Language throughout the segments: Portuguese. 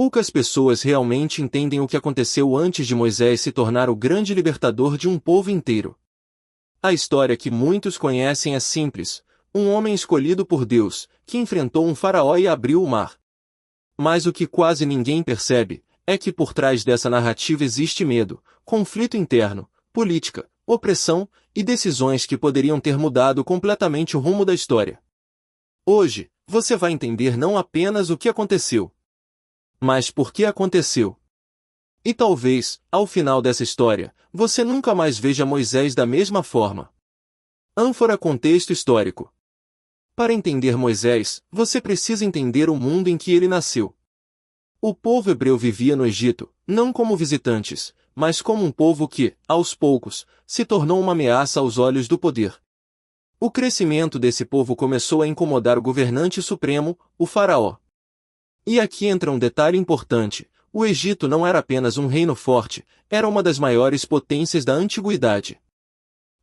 Poucas pessoas realmente entendem o que aconteceu antes de Moisés se tornar o grande libertador de um povo inteiro. A história que muitos conhecem é simples: um homem escolhido por Deus, que enfrentou um faraó e abriu o mar. Mas o que quase ninguém percebe é que por trás dessa narrativa existe medo, conflito interno, política, opressão e decisões que poderiam ter mudado completamente o rumo da história. Hoje, você vai entender não apenas o que aconteceu, mas por que aconteceu. E talvez, ao final dessa história, você nunca mais veja Moisés da mesma forma. Ânfora: contexto histórico. Para entender Moisés, você precisa entender o mundo em que ele nasceu. O povo hebreu vivia no Egito, não como visitantes, mas como um povo que, aos poucos, se tornou uma ameaça aos olhos do poder. O crescimento desse povo começou a incomodar o governante supremo, o faraó. E aqui entra um detalhe importante: o Egito não era apenas um reino forte, era uma das maiores potências da antiguidade.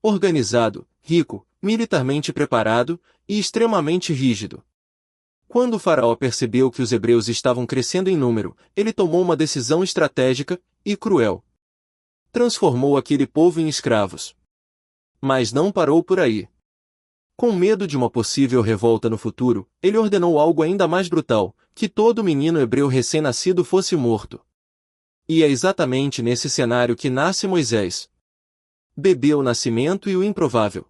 Organizado, rico, militarmente preparado e extremamente rígido. Quando o faraó percebeu que os hebreus estavam crescendo em número, ele tomou uma decisão estratégica e cruel. Transformou aquele povo em escravos. Mas não parou por aí. Com medo de uma possível revolta no futuro, ele ordenou algo ainda mais brutal: que todo menino hebreu recém-nascido fosse morto. E é exatamente nesse cenário que nasce Moisés. Bebê: o nascimento e o improvável.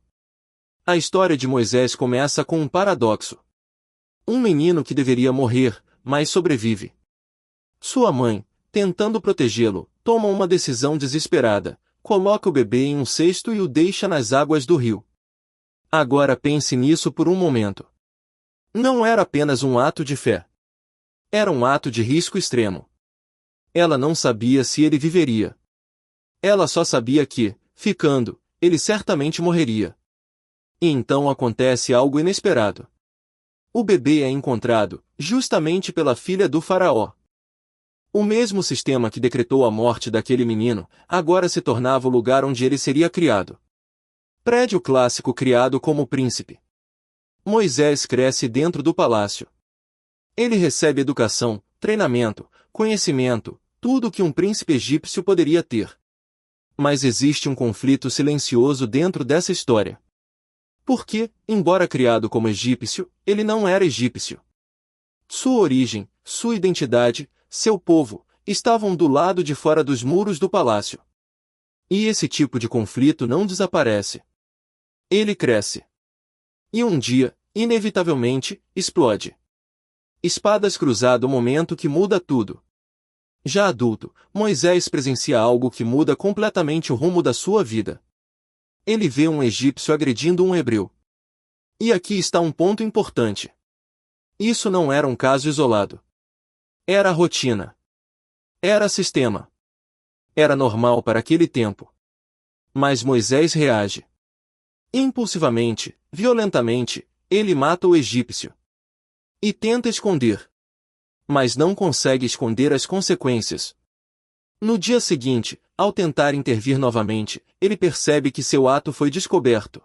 A história de Moisés começa com um paradoxo. Um menino que deveria morrer, mas sobrevive. Sua mãe, tentando protegê-lo, toma uma decisão desesperada: coloca o bebê em um cesto e o deixa nas águas do rio. Agora pense nisso por um momento. Não era apenas um ato de fé. Era um ato de risco extremo. Ela não sabia se ele viveria. Ela só sabia que, ficando, ele certamente morreria. E então acontece algo inesperado. O bebê é encontrado, justamente pela filha do faraó. O mesmo sistema que decretou a morte daquele menino, agora se tornava o lugar onde ele seria criado. Prédio clássico criado como príncipe. Moisés cresce dentro do palácio. Ele recebe educação, treinamento, conhecimento, tudo o que um príncipe egípcio poderia ter. Mas existe um conflito silencioso dentro dessa história. Porque, embora criado como egípcio, ele não era egípcio. Sua origem, sua identidade, seu povo, estavam do lado de fora dos muros do palácio. E esse tipo de conflito não desaparece. Ele cresce. E um dia, inevitavelmente, explode. Espadas cruzado: o momento que muda tudo. Já adulto, Moisés presencia algo que muda completamente o rumo da sua vida. Ele vê um egípcio agredindo um hebreu. E aqui está um ponto importante. Isso não era um caso isolado. Era rotina. Era sistema. Era normal para aquele tempo. Mas Moisés reage. Impulsivamente, violentamente, ele mata o egípcio. E tenta esconder. Mas não consegue esconder as consequências. No dia seguinte, ao tentar intervir novamente, ele percebe que seu ato foi descoberto.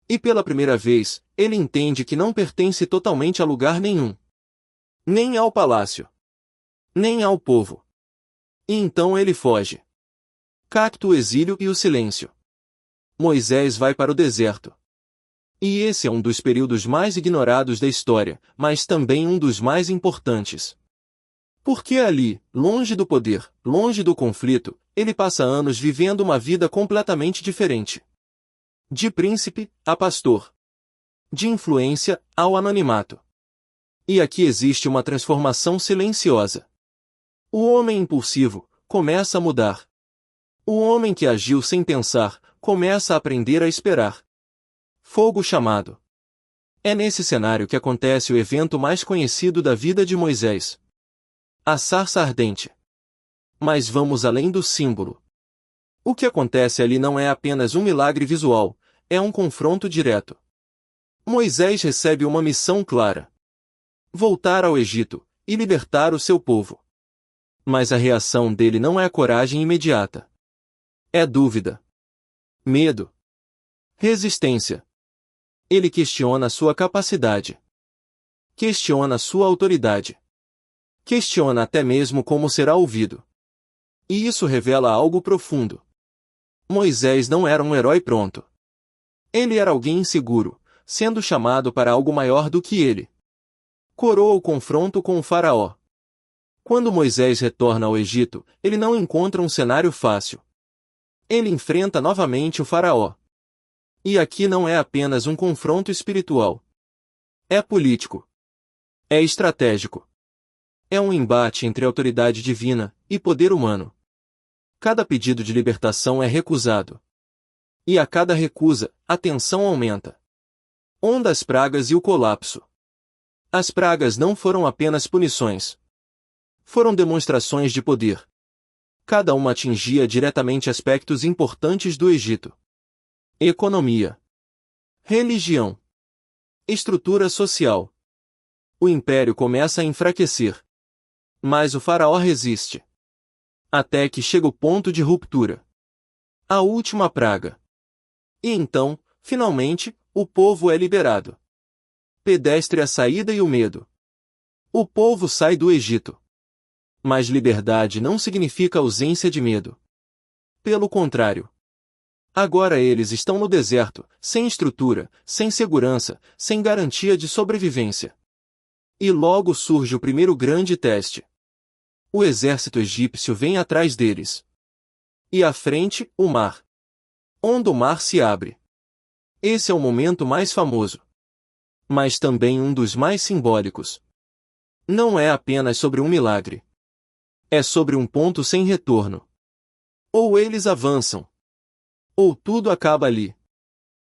E pela primeira vez, ele entende que não pertence totalmente a lugar nenhum. Nem ao palácio. Nem ao povo. E então ele foge. Capta o exílio e o silêncio. Moisés vai para o deserto. E esse é um dos períodos mais ignorados da história, mas também um dos mais importantes. Porque ali, longe do poder, longe do conflito, ele passa anos vivendo uma vida completamente diferente. De príncipe a pastor. De influência ao anonimato. E aqui existe uma transformação silenciosa. O homem impulsivo começa a mudar. O homem que agiu sem pensar começa a aprender a esperar. Fogo chamado. É nesse cenário que acontece o evento mais conhecido da vida de Moisés. A sarça ardente. Mas vamos além do símbolo. O que acontece ali não é apenas um milagre visual, é um confronto direto. Moisés recebe uma missão clara: voltar ao Egito e libertar o seu povo. Mas a reação dele não é a coragem imediata. É dúvida. Medo. Resistência. Ele questiona sua capacidade. Questiona sua autoridade. Questiona até mesmo como será ouvido. E isso revela algo profundo. Moisés não era um herói pronto. Ele era alguém inseguro, sendo chamado para algo maior do que ele. Coroa o confronto com o faraó. Quando Moisés retorna ao Egito, ele não encontra um cenário fácil. Ele enfrenta novamente o faraó. E aqui não é apenas um confronto espiritual. É político. É estratégico. É um embate entre autoridade divina e poder humano. Cada pedido de libertação é recusado. E a cada recusa, a tensão aumenta. Onda as pragas e o colapso. As pragas não foram apenas punições. Foram demonstrações de poder. Cada uma atingia diretamente aspectos importantes do Egito. Economia. Religião. Estrutura social. O império começa a enfraquecer. Mas o faraó resiste. Até que chega o ponto de ruptura. A última praga. E então, finalmente, o povo é liberado. Pedestre a saída e o medo. O povo sai do Egito. Mas liberdade não significa ausência de medo. Pelo contrário. Agora eles estão no deserto, sem estrutura, sem segurança, sem garantia de sobrevivência. E logo surge o primeiro grande teste. O exército egípcio vem atrás deles. E à frente, o mar. Onde o mar se abre. Esse é o momento mais famoso. Mas também um dos mais simbólicos. Não é apenas sobre um milagre. É sobre um ponto sem retorno. Ou eles avançam. Ou tudo acaba ali.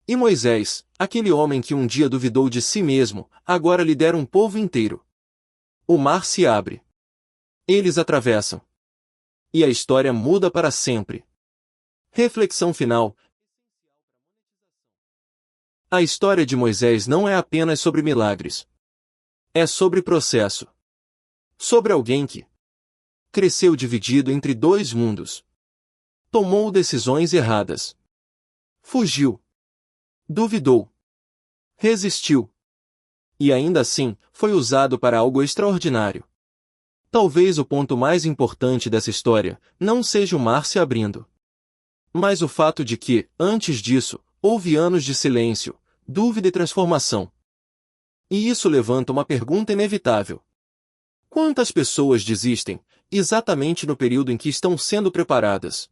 E Moisés, aquele homem que um dia duvidou de si mesmo, agora lidera um povo inteiro. O mar se abre. Eles atravessam. E a história muda para sempre. Reflexão final. A história de Moisés não é apenas sobre milagres. É sobre processo. Sobre alguém que cresceu dividido entre dois mundos. Tomou decisões erradas. Fugiu. Duvidou. Resistiu. E ainda assim, foi usado para algo extraordinário. Talvez o ponto mais importante dessa história não seja o mar se abrindo. Mas o fato de que, antes disso, houve anos de silêncio, dúvida e transformação. E isso levanta uma pergunta inevitável. Quantas pessoas desistem, exatamente no período em que estão sendo preparadas?